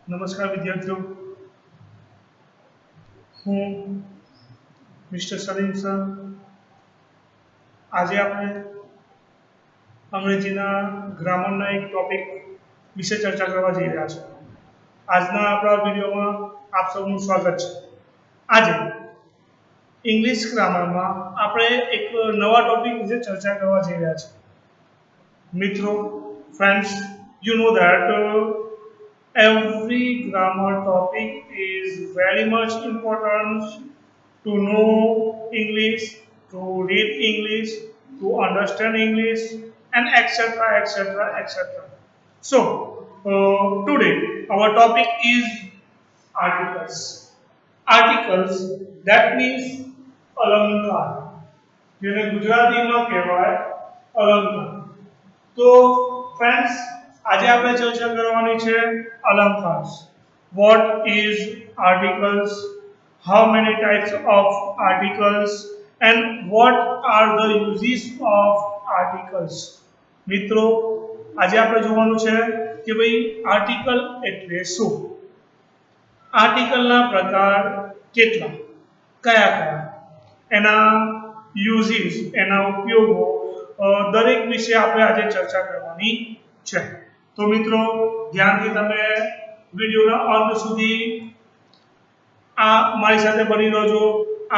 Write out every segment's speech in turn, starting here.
નમસ્કાર વિદ્યાર્થીઓ, હું મિસ્ટર સલીમ સર. આજે આપણે અંગ્રેજીના ગ્રામરના એક ટોપિક વિશે ચર્ચા કરવા જઈ રહ્યા છીએ. આજના આપણા વિડીયોમાં આપ સૌનું સ્વાગત છે. આજે ઇંગ્લિશ ગ્રામરમાં આપણે એક નવા ટોપિક વિશે ચર્ચા કરવા જઈ રહ્યા છીએ. મિત્રો, friends, you know that every grammar topic is very much important to know English, to read English, to understand English, and etc. etc. etc. So, today our topic is articles. Articles, that means અલંકાર, જેને ગુજરાતીમાં કહેવાય અલંકાર. તો friends, આજે આપણે ચર્ચા કરવાની છે અલંકાર. What is articles? How many types of articles? And what are the uses of articles? મિત્રો, આજે આપણે જોવાનું છે કે ભાઈ આર્ટિકલ એટલે શું, આર્ટિકલના પ્રકાર કેટલા, કયા કયા, એના યુઝિસ, એના ઉપયોગો, દરેક વિશે આપણે આજે ચર્ચા કરવાની છે. તો મિત્રો, ધ્યાનથી તમે વિડીયોના અંત સુધી આ મારી સાથે બની રહેજો.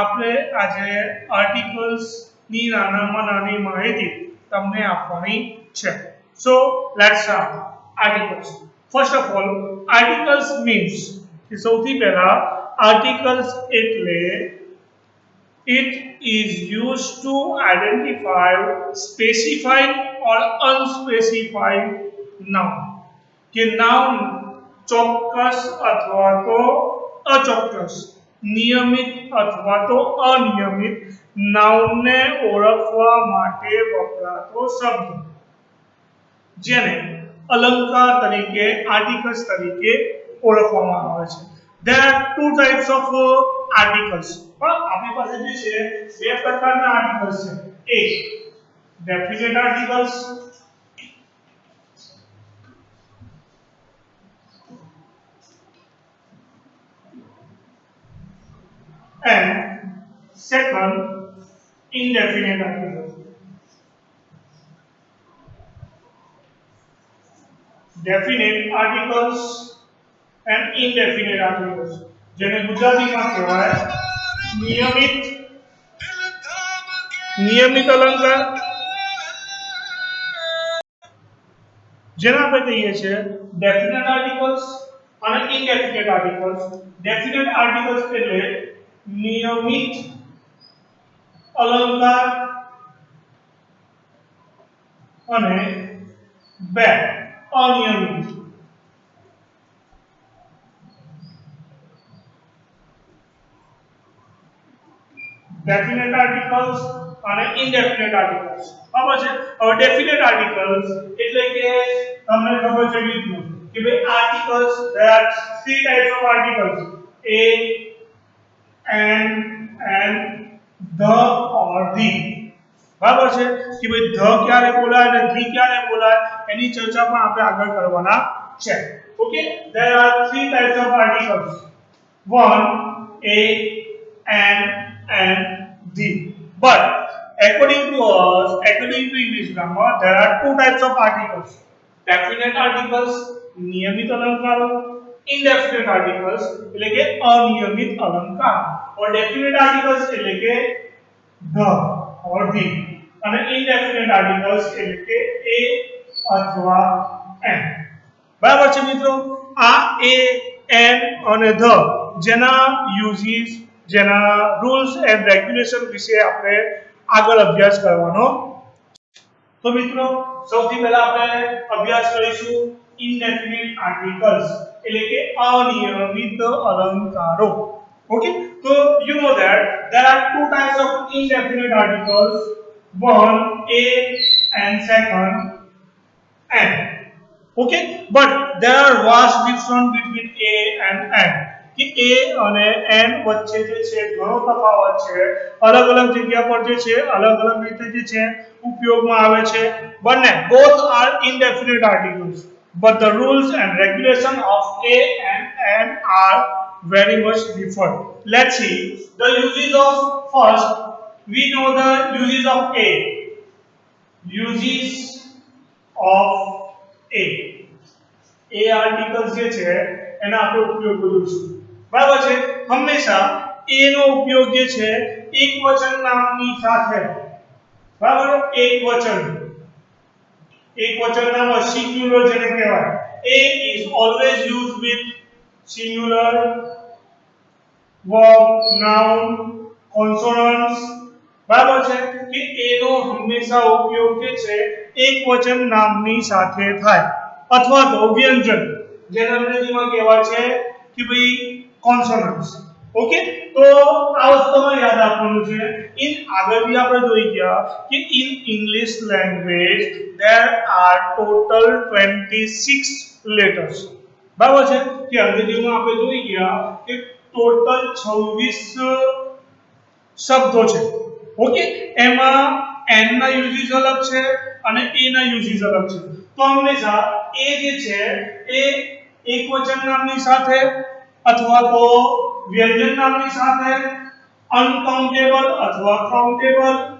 આપણે આજે આર્ટિકલ્સની નાનામાં નાની માહિતી તમને આપવાની છે. So let's start. Articles. First of all, articles means, સૌથી પહેલા આર્ટિકલ્સ એટલે it is used to identify specified or unspecified noun. કે નાઉન ચોક્કસ અથવા તો અચોક્કસ, નિયમિત અથવા તો અનિયમિત નાઉનને ઓળખવા માટે વપરાતો શબ્દ, જેને અલંકાર તરીકે, આર્ટિકલ્સ તરીકે ઓળખવામાં આવે છે. There are two types of articles. પણ આપણી પાસે જે છે બે પ્રકારના આર્ટિકલ્સ છે. એક definite articles and second indefinite articles. Definite articles and indefinite articles, જેને ગુજરાતીમાં કહેવાય નિયમિત અલંકાર, જેને આપણે કહીએ છીએ ડેફિનેટ આર્ટિકલ્સ અને ઇનડેફિનેટ આર્ટિકલ્સ. ડેફિનેટ આર્ટિકલ્સ એટલે નિયમિત અલંકાર અને બે અનિયમિત. ડેફિનેટ આર્ટિકલ્સ અને ઇનડેફિનેટ આર્ટિકલ્સ. બરાબર છે. હવે ડેફિનેટ આર્ટિકલ્સ એટલે કે તમને ખબર છે મિત્રો કે ભાઈ articles, there are three types of articles: a, an, and the or the. બરાબર છે કે ભાઈ ધ ક્યારે બોલાય અને ધી ક્યારે બોલાય એની ચર્ચા પણ આપણે આગળ કરવાના છે. Okay, there are three types of articles: one, a, an, and the. But according to us, according to English grammar, there are two types of articles: definite articles, નિયમિત અલંકારો, indefinite articles એટલે કે અનિયમિત અલંકાર. और definite articles એટલે કે the or the, અને indefinite articles એટલે કે a અથવા an. બરાબર છે મિત્રો. આ a, an અને the જેના યુઝિસ, જેના રૂલ્સ એન્ડ રેગ્યુલેશન વિશે આપણે આગળ અભ્યાસ કરવાનો. તો મિત્રો, સૌથી પહેલા આપણે અભ્યાસ કરીશું ઇનડેફિનિટ આર્ટિકલ્સ એટલે કે અનિયમિત અલંકારો. ઓકે, તો you know that there are two types of indefinite articles: one, a, and second, an. Okay, but there are vast difference between a and an. કે a અને n વચ્ચે જે છે ઘણો તફાવત છે. અલગ અલગ જગ્યા પર જે છે અલગ અલગ રીતે જે છે ઉપયોગમાં આવે છે. બંને both are indefinite articles. but the rules and regulation of A and N are very much different. Let's see the uses of first. We know the uses of A. Uses of A. A articles જે છે એના આપણે ઉપયોગ કરીશું બરાબર છે હંમેશા A નો ઉપયોગ જે છે એક વચન નામની સાથે બરાબર એક વચન નામ સિંગ્યુલર જેને કહેવાય A is always used with singular verb noun consonants બરાબર છે કે A નો હંમેશા ઉપયોગ જે છે એક વચન નામની સાથે થાય અથવા તો વ્યંજન જેને અંગ્રેજીમાં કહેવાય છે કે ભાઈ કોન્સોનન્ટ્સ ઓકે તો આ વસ્તુ તમારે યાદ રાખવાનું છે ઇન આગળ બી આપણે જોઈ ગયા કે in English language there are total 26 letters બરાબર છે કે અંગ્રેજીમાં આપણે જોઈ ગયા કે ટોટલ 26 શબ્દો છે ઓકે એમાં n ના યુઝિસ અલગ છે અને a ના યુઝિસ અલગ છે તો હંમેશા a જે છે એ એકવચન નામની સાથે અથવા તો વ્યંજન નામની સાથે અનકાઉન્ટેબલ અથવા કાઉન્ટેબલ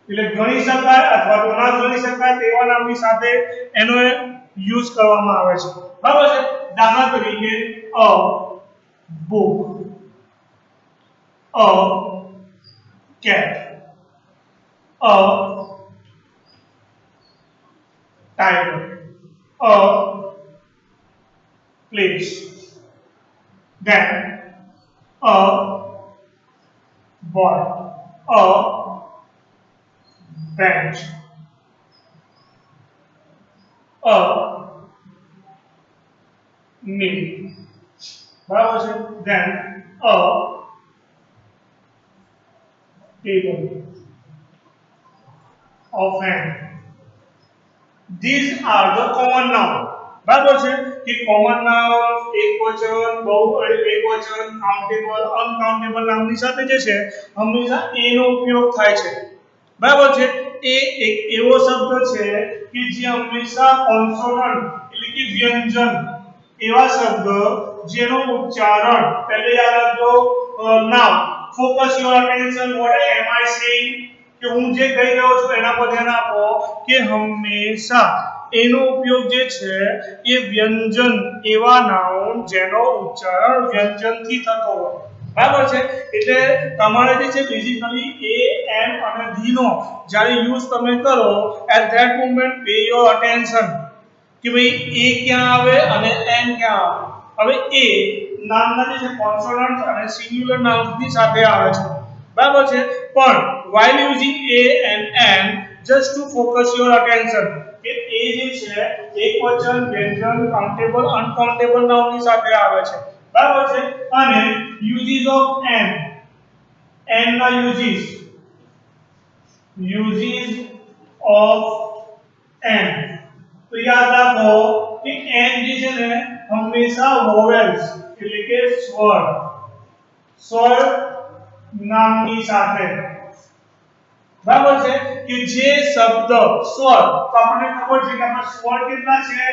એટલે ગણી શકાય અથવા તો ના ગણી શકાય તેવા નામની સાથે એનો યુઝ કરવામાં આવે છે બરાબર છે દાખલા તરીકે અ book a cat a tiger a place then a boy a bench a meal બરાબર છે then a table a fan these are the common noun બરાબર છે કે કોમન નાઉન એકવચન બહુ એકવચન કાઉન્ટેબલ અનકાઉન્ટેબલ નામની સાથે જે છે હંમેશા a નો ઉપયોગ થાય છે બરાબર છે એ એક એવો શબ્દ છે કે જે હંમેશા કોન્સોનન્ટ એટલે કે વ્યંજન એવા શબ્દ જેનો ઉચ્ચારણ પહેલે યાદ રાખજો now focus your attention what am I saying કે હું જે કહી રહ્યો છું એના પર ધ્યાન આપો કે હંમેશા એનો ઉપયોગ જે છે એ વ્યંજન એવા નાઉન જેનો ઉચ્ચારણ વ્યંજનથી થતો હોય બરાબર છે એટલે તમારે જે છે બેઝિકલી એ એમ અને ધી નો જ્યારે યુઝ તમે કરો at that moment pay your attention કે ભાઈ એ ક્યાં આવે અને એન ક્યાં આવે હવે એ નામના જે છે કોન્સોનન્ટ અને સિંગ્યુલર નાઉન્સની સાથે આવે છે બરાબર છે પણ while using a and n just to focus your attention કે એ જે છે એકવચન વ્યંજન કાઉન્ટેબલ અનકાઉન્ટેબલ નાઉનની સાથે આવે છે બરાબર છે અને uses of n ના uses of n તો યાદ રાખો કે n જે છે ને હંમેશા વોવેલ્સ એટલે કે સ્વર નામની સાથે બરાબર છે કે જે શબ્દ સ્વર તો આપણને ખબર છે કે આપણા સ્વર કેટલા છે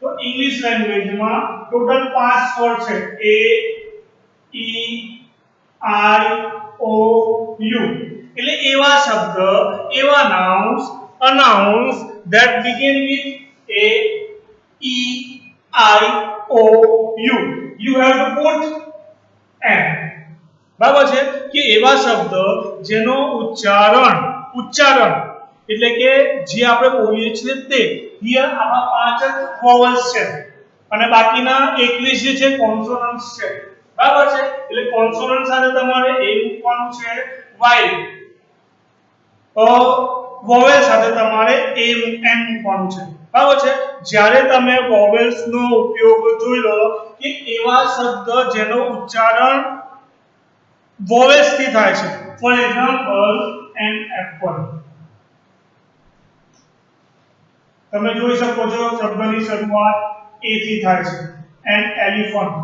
તો ઇંગ્લિશ લેંગ્વેજમાં ટોટલ 5 સ્વર છે a e i o u એટલે એવા શબ્દ એવા nouns announce that begin with a e i o u you have to put n બરાબર છે કે એવા શબ્દ જેનો ઉચ્ચારણ એટલે કે જે આપણે બોલીએ છીએ તે હિયર આમાં 5 જ વોવલ્સ છે અને બાકીના 21 જે છે કોન્સોનન્ટ્સ છે બરાબર છે એટલે કોન્સોનન્ટ સાથે તમારે એ મૂકવાનું છે while વોવેલ સાથે તમારે એ એન મૂકવાનું છે બરાબર છે જ્યારે તમે વોવેલ્સ નો ઉપયોગ જોઈ લો કે એવા શબ્દ જેનો ઉચ્ચારણ વોવેલ્સ થી થાય છે ફોર એક્ઝામ્પલ એન એપલ તમે જોઈ શકો છો શબ્દની શરૂઆત એ થી થાય છે એન એલિફન્ટ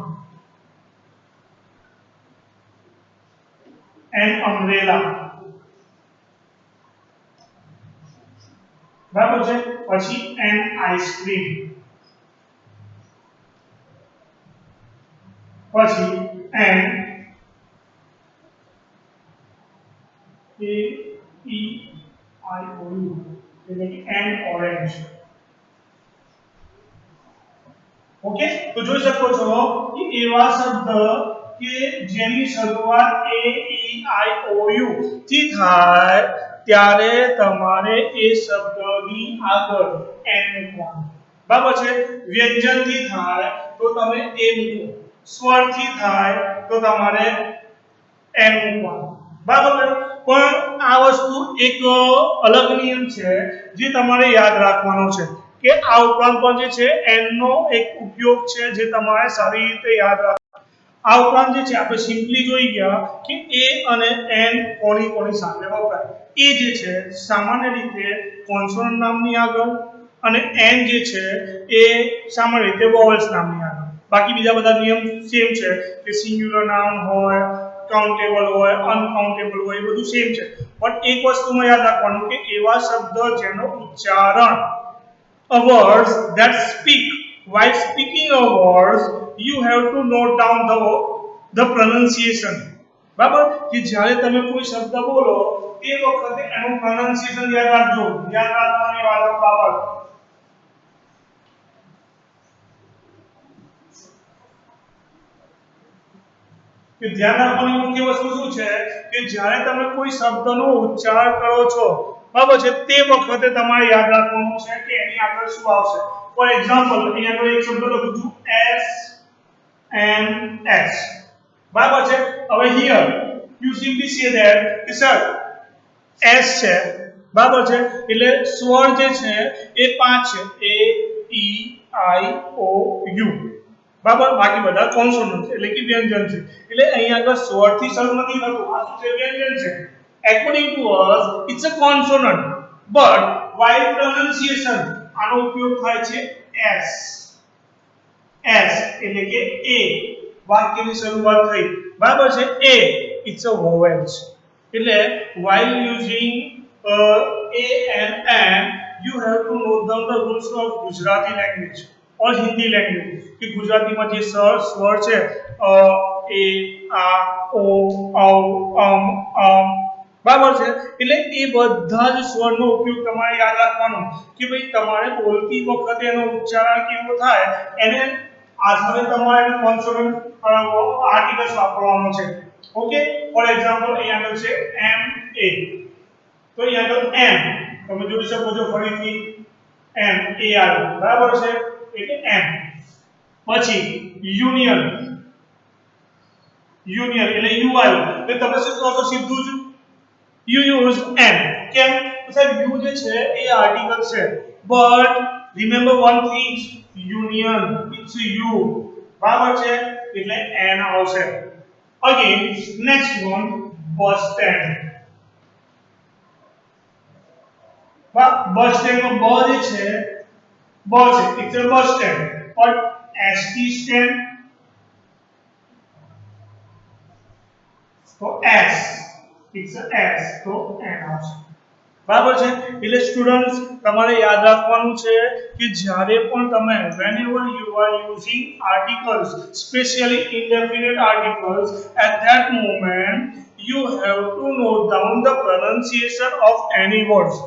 એન અમ્બ્રેલા, બરાબર છે. પછી એન આઈસ્ક્રીમ, પછી N A E I O you એટલે કે એન ઓરેન્જ. ઓકે, તો જોઈ શકો છો કે એવા શબ્દ કે જેની શરૂઆત એ ઈ આઈ ઓ યુ થી થાય ત્યારે તમારે એ શબ્દની આગળ એન મૂકવાનું. બરાબર છે. વ્યંજન થી થાય તો તમે એ મૂકો, સ્વર થી થાય તો તમારે એન મૂકવાનું. બરાબર. પણ આ વસ્તુ એક અલગ નિયમ છે જે તમારે યાદ રાખવાનો છે કે આ ઉપરાંત પણ જે છે એન નો એક ઉપયોગ છે જે તમારે સારી રીતે યાદ રાખવાનો. આ ઉપરાંત જે છે આપણે સિમ્પલી જોઈ ગયા કે એ અને એન કોની કોની સાથે વપરાય. એ જે છે સામાન્ય રીતે કોન્સોનન્ટ નામની આગળ અને એન જે છે એ સામાન્ય રીતે વોવેલ્સ નામની આગળ. બાકી બીજા બધા નિયમ સેમ છે કે સિંગ્યુલર નાઉન હોય, કાઉન્ટેબલ હોય, અનકાઉન્ટેબલ હોય, એ બધું સેમ છે. પણ એક વસ્તુમાં યાદ રાખવાનું કે એવા શબ્દ જેનો ઉચ્ચારણ a words that speak while speaking a words you have to note down the pronunciation. બરાબર. કે જ્યારે તમે કોઈ શબ્દ બોલો તે વખતે એનું pronunciation યાદ રાખજો. યાદ રાખવાની વાતો બાબત કે ધ્યાન રાખવાની મુખ્ય વસ્તુ શું છે કે જ્યારે તમે કોઈ શબ્દનો ઉચ્ચાર કરો છો, બરાબર છે, તે વખતે તમારે યાદ રાખવાનું છે કે એની આગળ શું આવશે. ફોર એક્ઝામ્પલ અહીં આગળ એક શબ્દ લખું છું એસ એન એસ, બરાબર છે. હવે here you simply say that કે સર એસ છે, બરાબર છે, એટલે સ્વર જે છે એ 5 છે એ ઈ આઈ ઓ યુ, બરાબર. બાકી બધા કોન્સોનન્ટ છે એટલે કે વ્યંજન છે. એટલે અહીં આગળ સ્વરથી શરૂ નથી થતું, આ શું છે? વ્યંજન છે. According to us it's a consonant but while pronunciation આનો ઉપયોગ થાય છે s. s એટલે કે a, વાક્યની શરૂઆત થઈ, બરાબર છે. a it's a vowel છે. એટલે while using a and an you have to note down the rules of Gujarati language or Hindi language. કે ગુજરાતીમાં જે સ્વર છે એ આ ઓ ઔ બરાબર છે. એટલે એ બધા જ સ્વરનો ઉપયોગ તમારે યાદ રાખવાનો કે ભાઈ તમારે બોલતી વખતે એનો ઉચ્ચારણ કેવો થાય એને આધારે તમારે કોન્સોનન્ટ આર્ટિકલ્સ વાપરવાનો છે. ઓકે. ફોર એક્ઝામ્પલ અહીંયા આગળ છે એમ એ, તો અહીંયા આગળ એમ તમે જોઈ શકો છો ફરીથી એમ એ આવ્યો, બરાબર છે, એટલે એમ. પછી યુનિયન, યુનિયન એટલે યુ આવ્યો એટલે તમે શું કહો છો? સીધું જ યુ યુઝ એન. કેમ? સાહેબ યુ જે છે એ આર્ટિકલ છે but remember one thing, union it's U, બરાબર છે, એટલે એન આવશે. Again next one bus stand. Bus stand નો બ જે છે બ છે it's a bus stand but ST stand તો s ઇટ્સ અ s તો n આવશે, બરાબર છે. એટલે સ્ટુડન્ટ્સ તમારે યાદ રાખવાનું છે કે જ્યારે પણ તમે whenever you are using articles especially indefinite articles at that moment you have to note down the pronunciation of any words.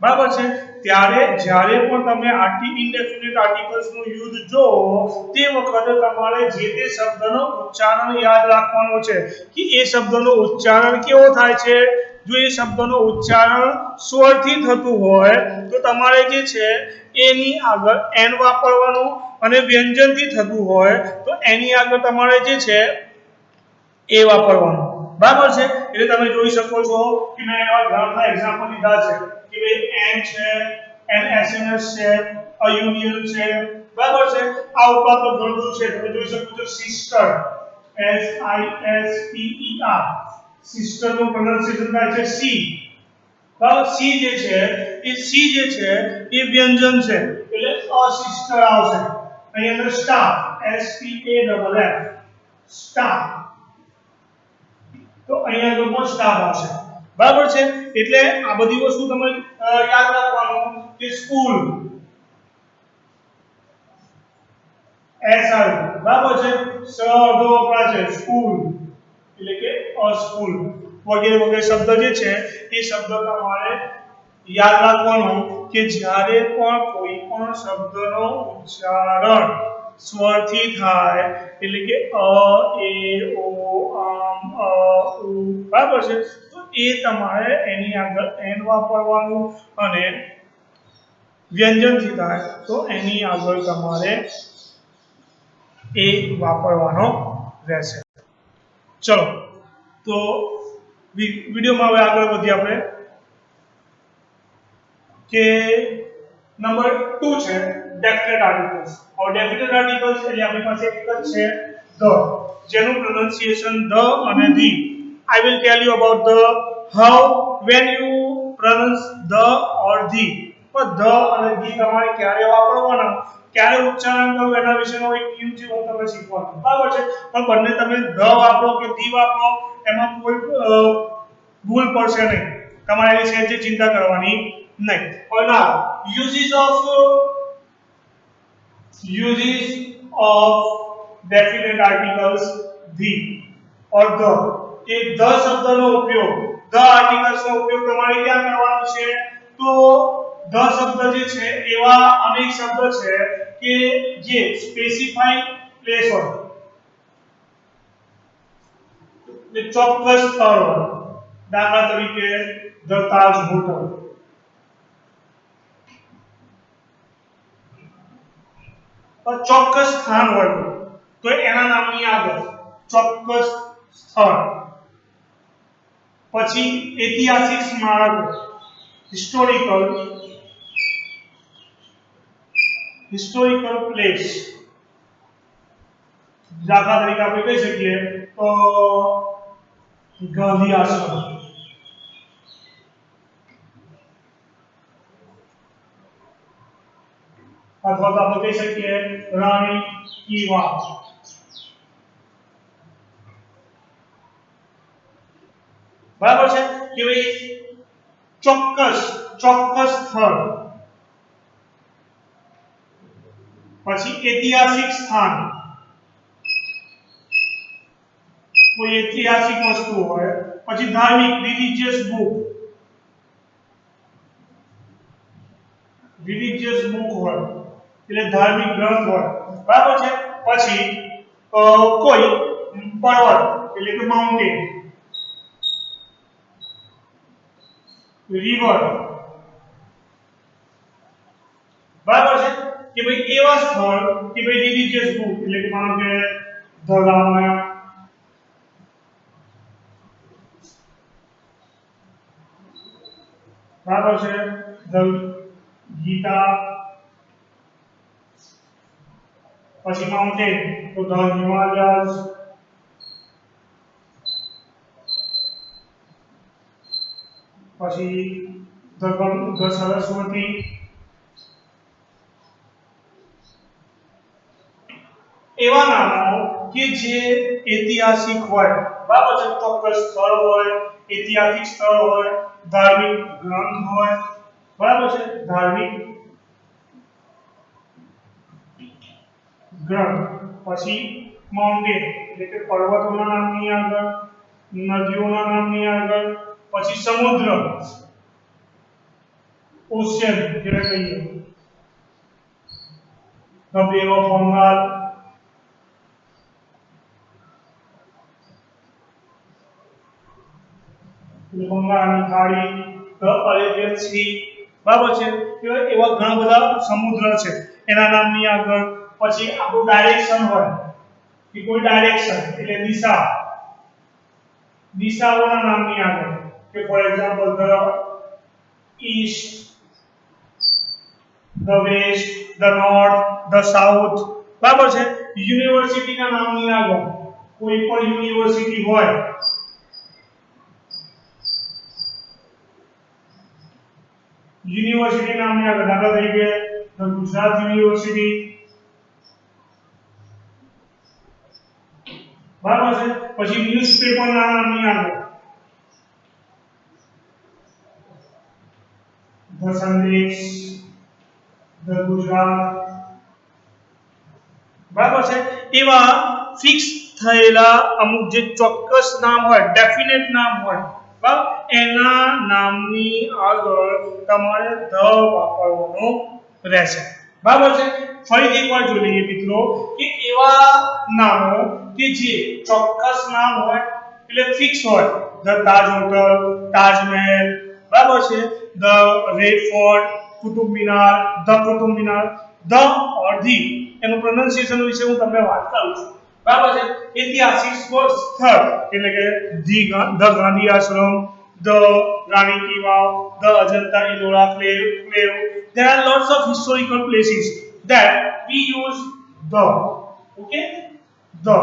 બરાબર છે. ત્યારે જ્યારે પણ તમે ઇન્ડેફિનિટ આર્ટિકલ્સ નું યુઝ જો તે વખતે તમારે જે તે શબ્દનો ઉચ્ચારણ યાદ રાખવાનો છે કે એ શબ્દનો ઉચ્ચારણ કેવો થાય છે. જો એ શબ્દનો ઉચ્ચારણ સ્વરથી થતું હોય તો તમારે જે છે એની આગળ એન વાપરવાનું અને વ્યંજનથી થતું હોય તો એની આગળ તમારે જે છે એ વાપરવાનું, બરાબર છે. એટલે તમે જોઈ શકો છો કે મેં એવા ઘણા બધા એક્ઝામ્પલ લીધા છે કે ભાઈ એન છે, એન એસએનએસ છે, અ યુનિયન છે, બરાબર છે. આ ઉપરાંત તો ઘણું બધું છે. તમે જોઈ શકો છો sister, S I S T E R, sister નું પ્રોનાઉન્સિએશન થાય છે સી, બરાબર. સી જે છે એ સી જે છે એ વ્યંજન છે એટલે અસિસ્ટર આવશે. અહીં અંદર સ્ટાફ, એસ ટી એ ડબલ એફ, સ્ટાફ, તો અહીંયા આગળ પણ સ્ટાફ આવશે બરાબર છે એટલે આ બધી વસ્તુ તમે યાદ રાખવાનું કે સ્કૂલ SR બરાબર છે શબ્દો વપરાય છે સ્કૂલ એટલે કે અ સ્કૂલ વગેરે વગેરે શબ્દ જે છે એ શબ્દ તમારે યાદ રાખવાનો કે જ્યારે પણ કોઈ પણ શબ્દનો ઉચ્ચારણ સ્વરથી થાય એટલે કે અ એ ઓ આમ અ ઉ બરાબર છે તો એ તમારે એની આગળ એન વાપરવાનું અને વ્યંજનથી થાય તો એની આગળ તમારે એ વાપરવાનો રહેશે ચલો તો વિડિયોમાં હવે આગળ વધીએ આપણે કે નંબર 2 છે ડેફિનેટ આર્ટિકલ્સ और डेफिनेट आर्टिकल्स એટલે આપણી પાસે એક જ છે ધ જેનું પ્રોનન્સિએશન ધ અને the I will tell you about the how when you pronounce the or the તો ધ અને ધી તમારે ક્યારે વાપરવાના ક્યારે ઉચ્ચારણ કરવું એના વિશેનો એક ક્યુ છે હું તમને શીખવાડું બરાબર છે પણ બંને તમે ધ વાપરો કે ધી વાપરો એમાં કોઈ ભૂલ પડશે નહીં તમારે એની સહેજે ચિંતા કરવાની નહીં और now uses of definite articles the और the કે the શબ્દનો ઉપયોગ the આર્ટિકલ્સ નો ઉપયોગ તમારે ક્યાં કરવાનો છે તો the શબ્દ જે છે એવા અનેક શબ્દ છે કે જે સ્પેસિફાઈ પ્લેસ હોય એટલે ચોક્કસ સ્થળ હોય દાખલા તરીકે ધ તાજ હોટલ ચોક્કસ સ્થાન હોય તો એના નામની આગળ ચોક્કસ સ્થળ પછી ઐતિહાસિક સ્મારક હિસ્ટોરિકલ પ્લેસ દાખલા તરીકે આપણે કહી શકીએ તો ગાંધી આશ્રમ અથવા તો આપણે કહી શકીએ રાણી કી વાવ બરાબર છે કે ભાઈ ચોક્કસ સ્થળ પછી ઐતિહાસિક સ્થાન કોઈ ઐતિહાસિક વસ્તુ હોય પછી ધાર્મિક રિલિજિયસ બુક હોય એટલે ધાર્મિક ગ્રંથ હોય બરાબર છે પછી કોઈ પર્વત એટલે કે માઉન્ટેન રિવર બરાબર છે કે ભાઈ એવા સ્થળ કે ભાઈ રિલિજિયસ બુક એટલે કે માનો કે ધ રામાયણ બરાબર છે ધ ગીતા પછી માઉન્ટેન તો ધ હિમાલયાસ પછી ધ સરસ્વતી એવા નામો કે જે ઐતિહાસિક હોય બરાબર છે ચોક્કસ સ્થળ હોય ઐતિહાસિક સ્થળ હોય ધાર્મિક ગ્રંથ હોય બરાબર છે ધાર્મિક ગ્રંથ પછી માઉન્ટેન એટલે કે પર્વતોના નામની આગળ નદીઓના નામની આગળ પછી સમુદ્ર ઓશિયન જેને કહીએ ધ બે ઓફ બંગાળ બંગાળની ખાડી ધ અરેબિયન સી બરાબર છે એવા ઘણા બધા સમુદ્ર છે એના નામની આગળ પછી આપણું ડાયરેક્શન હોય કે કોઈ ડાયરેક્શન એટલે દિશાઓના નામની આગળ કે for example the east the west the north the south બરાબર છે યુનિવર્સિટીના નામની આગળ કોઈ પણ યુનિવર્સિટી હોય યુનિવર્સિટી નામની આગળ દાખલા તરીકે ગુજરાત યુનિવર્સિટી બરાબર છે પછી ન્યૂઝપેપર નામની આગળ ધ સંદેશ, ધ ગુજરાત, બરાબર છે. એવા ફિક્સ થયેલા અમુક જે ચોક્કસ નામ હોય, ડેફિનેટ નામ હોય, બરાબર, એના નામની આગળ તમારે ધ વાપરવાનું રહેશે. બરાબર છે. ફરીથી એકવાર જોઈ લઈએ મિત્રો કે એવા નામો કે જે ચોક્કસ નામ હોય એટલે ફિક્સ હોય, ધ તાજ હોટલ, તાજમહેલ, બરાબર છે, the red fort, Qutub Minar, the Qutub Minar, the or the, એનું પ્રોનાઉન્સિએશન વિશે હું તમને વાત કરું છું. બરાબર છે. ઐતિહાસિક સ્થળ એટલે કે the Gandhi Ashram, the Rani ki Vav, the Ajanta Ellora cave. There are lots of historical places that we use the. Okay, the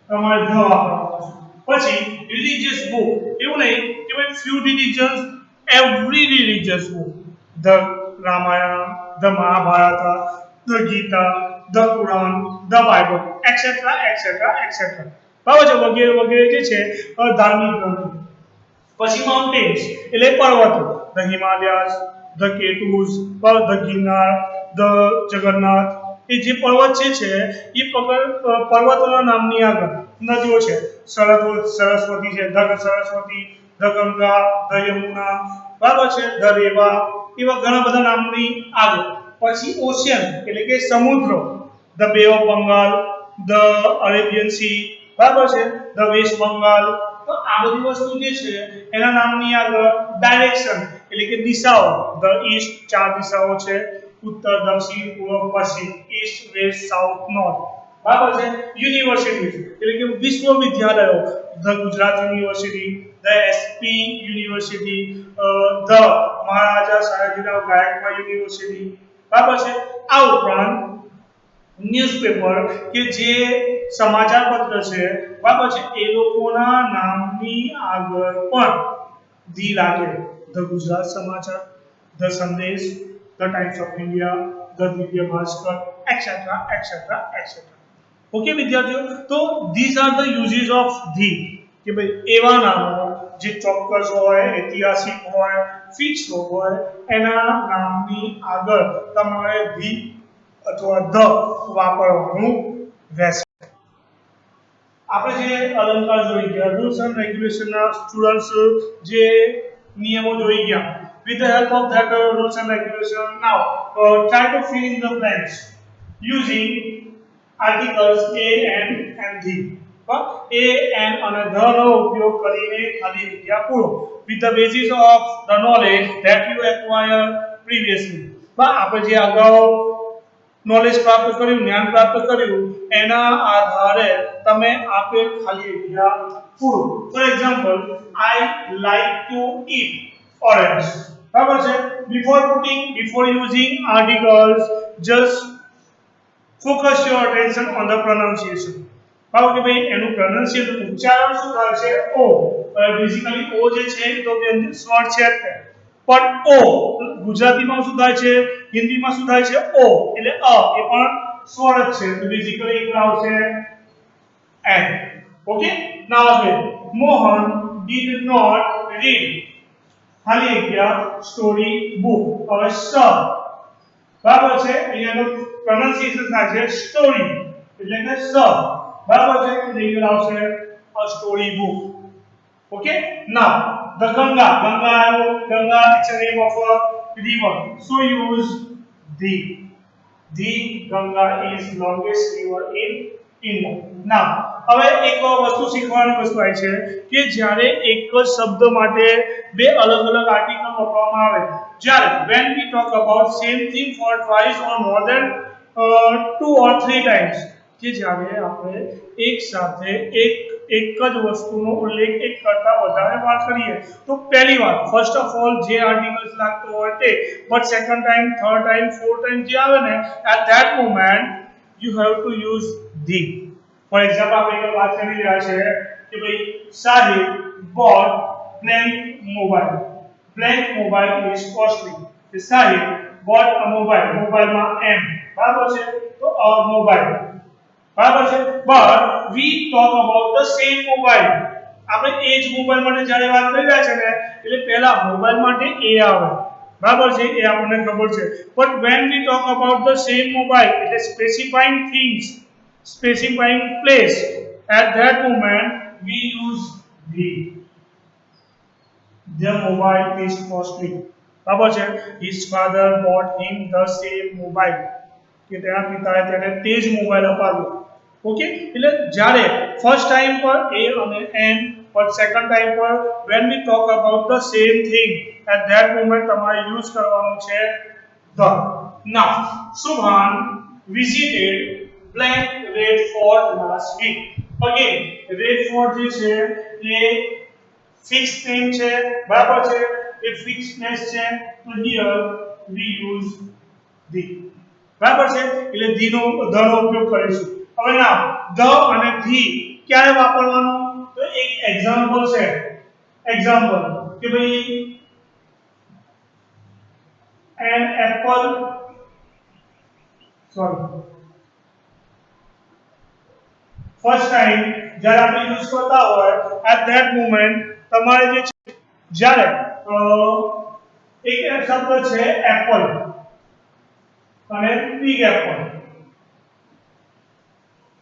તમારે ધ વાપરવાનું. પછી રિલિજિયસ બુક, એવું નહીં કે ભાઈ few religions, every religious book, the Ramayana, the Mahabharata, the Gita, the Quran, the Bible, etc etc etc, બરાબર છે, વગેરે વગેરે જે છે ધાર્મિક ગ્રંથો. પછી માઉન્ટેન્સ એટલે પર્વતો, ધ હિમાલયાસ, ધ કેટુસ, ધ ગિરનાર, ધ જગન્નાથ. એ જે પર્વત છે એ પર્વતોના નામની આગળ નદીઓ છે, સરસ્વતી છે, the Saraswati, the Ganga, the Yamuna, બરાબર છે, ધ રેવા, એવા ઘણા બધા નામની આગળ. પછી ઓશિયન એટલે કે સમુદ્રો, the bay of Bengal, the Arabian sea, બરાબર છે, ધ વેસ્ટ બંગાળ. તો આ બધી વસ્તુ જે છે એના નામની આગળ ડાયરેક્શન એટલે કે દિશાઓ, ધ ઈસ્ટ, 4 દિશાઓ છે, ઉત્તર, દક્ષિણ, પૂર્વ, પશ્ચિમ, ઈસ્ટ, વેસ્ટ, સાઉથ, નોર્થ, બરાબર છે. યુનિવર્સિટીઝ એટલે કે વિશ્વવિદ્યાલયો, the Gujarat university, the SP university, the Maharaja Sayajirao Gaekwad university, બરાબર છે. આ ઉપરાંત ન્યૂઝપેપર કે જે સમાચાર પત્ર છે, બરાબર છે, એ લોકોના નામની આગળ પણ ધી લાગે. The Gujarat Samachar, the Sandesh, the Times of India, the Divya Bhaskar, etcetera etcetera etcetera. Okay વિદ્યાર્થીઓ, તો these are the uses of the, કે ભાઈ એવા નામો જે ચોક્કસ હોય, ઐતિહાસિક હોય, ફિક્સ હોય, એના નામની આગળ તમારે ધી અથવા ધ વાપરવાનું રહેશે. આપણે જે અલંકાર જોઈ ગયા, રૂલ્સ એન્ડ રેગ્યુલેશનના સ્ટુડન્ટ્સ જે નિયમો જોઈ ગયા. With the help of that rules and regulation, now try to fill in the blanks using articles a, and the. A, and the નો ઉપયોગ કરીને ખાલી જગ્યા પૂરો. With the basis of the knowledge that you acquired previously. આપણે જે અગાઉ knowledge પ્રાપ્ત કર્યું, જ્ઞાન પ્રાપ્ત કર્યું, એના આધારે તમે આપેલ ખાલી જગ્યા પૂરો. For example, I like to eat orange. બરાબર છે. Before using articles, just focus your attention on the pronunciation. બરાબર કે ભાઈ એનું pronunciation ઉચ્ચારણ શું થાય છે? ઓ. બેઝિકલી ઓ જે છે તો વ્યંજન સ્વર છે, પણ ઓ ગુજરાતીમાં શું થાય છે, હિન્દીમાં શું થાય છે? ઓ એટલે અ, એ પણ સ્વર જ છે. તો બેઝિકલી એક આવશે an. Okay, now again, Mohan did not read ખાલી જગ્યા સ્ટોરી બુક. હવે સ, બરાબર છે, અહીંયાનું પ્રોનાઉન્સિએશન થાય છે સ્ટોરી એટલે કે સ, બરાબર છે, એટલે આવશે અ story book. Okay, now the Ganga it's a name of a river, so use the Ganga is longest river in India. Now હવે એક વસ્તુ શીખવાની વસ્તુ આવી છે કે જ્યારે એક જ શબ્દ માટે બે અલગ અલગ આર્ટિકલ વાપરવામાં આવે, જ્યારે when we talk about same thing for twice or more than 2 or 3 times, કે જ્યારે આપણે એક સાથે એક જ વસ્તુનો ઉલ્લેખ એક કરતા વધારે વાર કરીએ તો પહેલી વાર ફર્સ્ટ ઓફ ઓલ જે આર્ટિકલ્સ લાગતો હોય તે, but second time, third time, fourth time જે આવે ને, at that moment you have to use the. For example આપણે એક વાત કરી રહ્યા છે કે ભાઈ Sahib bought blank mobile is costly. કે સાહિબ bought a mobile, મોબાઈલમાં એમ, બરાબર છે, તો a mobile, બરાબર છે. But we talk about the same mobile. આપણે એ જ મોબાઈલ માટે જ્યારે વાત કરી રહ્યા છે ને, એટલે પહેલા મોબાઈલ માટે એ આવે, બરાબર છે એ આપણને ખબર છે but when we talk about the same mobile એટલે specifying things specifying place at that moment we use the mobile is costly બરાબર છે his father bought him the same mobile કે તેના પિતાએ તેને તે જ મોબાઈલ અપાવ્યો ઓકે એટલે જ્યારે ફર્સ્ટ ટાઈમ પર a અને n but સેકન્ડ ટાઈમ પર when we talk about the same thing at that moment તમારે યુઝ કરવાનું છે the now Subhan visited blank red fort last week again red fort જે છે એ ફિક્સ નેમ છે બરાબર છે એ ફિક્સનેસ છે તો here we use the બરાબર છે એટલે the નો ઉપયોગ કરીશું હવે ના the અને the ક્યારે વાપરવાનું તો એક એક્ઝામ્પલ છે એક્ઝામ્પલ કે ભાઈ an apple sorry first time જ્યારે આપણે યુઝ કરતા હોય at that moment તમારે જે જ્યારે એક શબ્દ છે એપલ અને big apple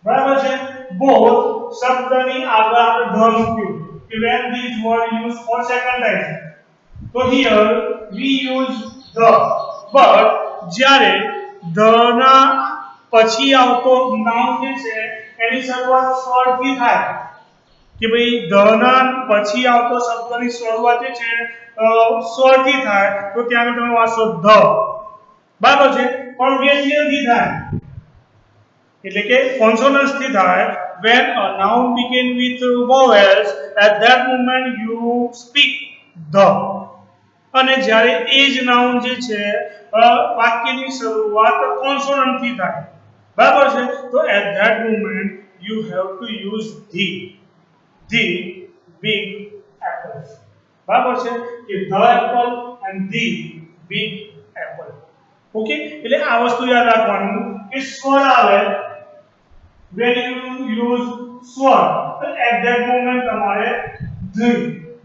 બરાબર છે બોથ શબ્દની આગળ આપણે ધ મૂક્યું કે when this word used for second time તો here we use the but જ્યારે the ના પછી આવતો નાઉન જે છે એની શરૂઆત સ્વરથી થાય કે ભાઈ the ના પછી આવતો શબ્દની શરૂઆત જે છે સ્વરથી થાય તો ત્યાં તમે વાંચો the બરાબર છે પણ વ્યંજનથી થાય એટલે કે કોન્સોનન્ટ્સ થી થાય when a noun begin with vowels at that moment you speak the અને જ્યારે એ જ નાઉન જે છે વાક્યની શરૂઆત કોન્સોનન્ટ થી થાય બરાબર છે તો at that moment you have to use the big apples બરાબર છે કે the apple and the big apple okay એટલે આ વસ્તુ યાદ રાખવાનું કે સ્વર આવે when you use સ્વર તો at that moment તમારે the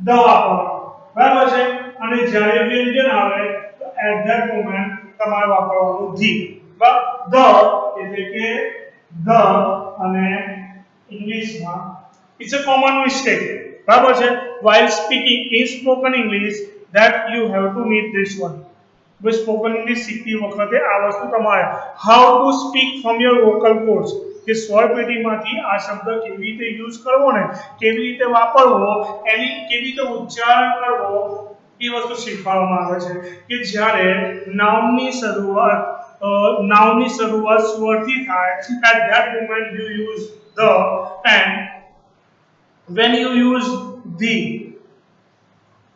વાપરવાનું બરાબર છે અને જ્યારે વ્યંજન આવે તો at that moment તમારે વાપરવાનું the એટલે કે the અને ઇંગ્લિશમાં it's a common mistake બરાબર છે while speaking in spoken english that you have to meet this one બસ સ્પોકન ઇંગ્લિશ શીખતી વખતે આ વસ્તુ તમારે how to speak from your vocal cords કે સ્વર પેટીમાંથી આ શબ્દ કેવી રીતે યુઝ કરવો ને કેવી રીતે વાપરવો એની કેવી રીતે ઉચ્ચારણ કરવો એ વસ્તુ શીખવાડવામાં આવે છે કે જ્યારે નાઉનની શરૂઆત સ્વરથી થાય at that moment you use the and when you use the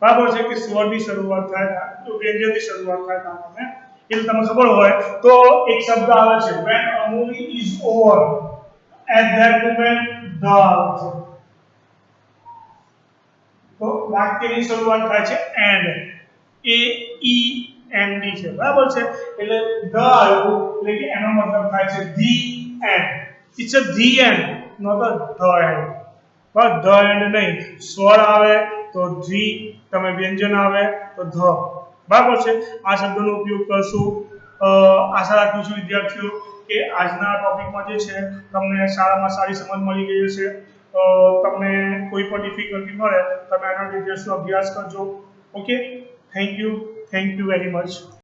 બરાબર છે કે સ્વરની શરૂઆત થાય તો વ્યંજનની શરૂઆત થાય તમને એટલે તમને ખબર હોય તો એક શબ્દ આવે છે when a movie is over at that moment the તો વાક્યની શરૂઆત થાય છે and a e n d છે બરાબર છે એટલે the આવ્યું એટલે કે એનો મતલબ થાય છે the end it's a the end not a the end bus the end નહીં સ્વર આવે તો the તમે વ્યંજન આવે તો the બરાબર છે આ શબ્દનો ઉપયોગ કરશું આશા રાખું છું વિદ્યાર્થીઓ કે આજના ટોપિકમાં જે છે તમને સારામાં સારી સમજ મળી ગઈ હશે તમને કોઈ પણ ડિફિકલ્ટી મળે તમે આના ડિટેલ્સનો અભ્યાસ કરજો okay thank you very much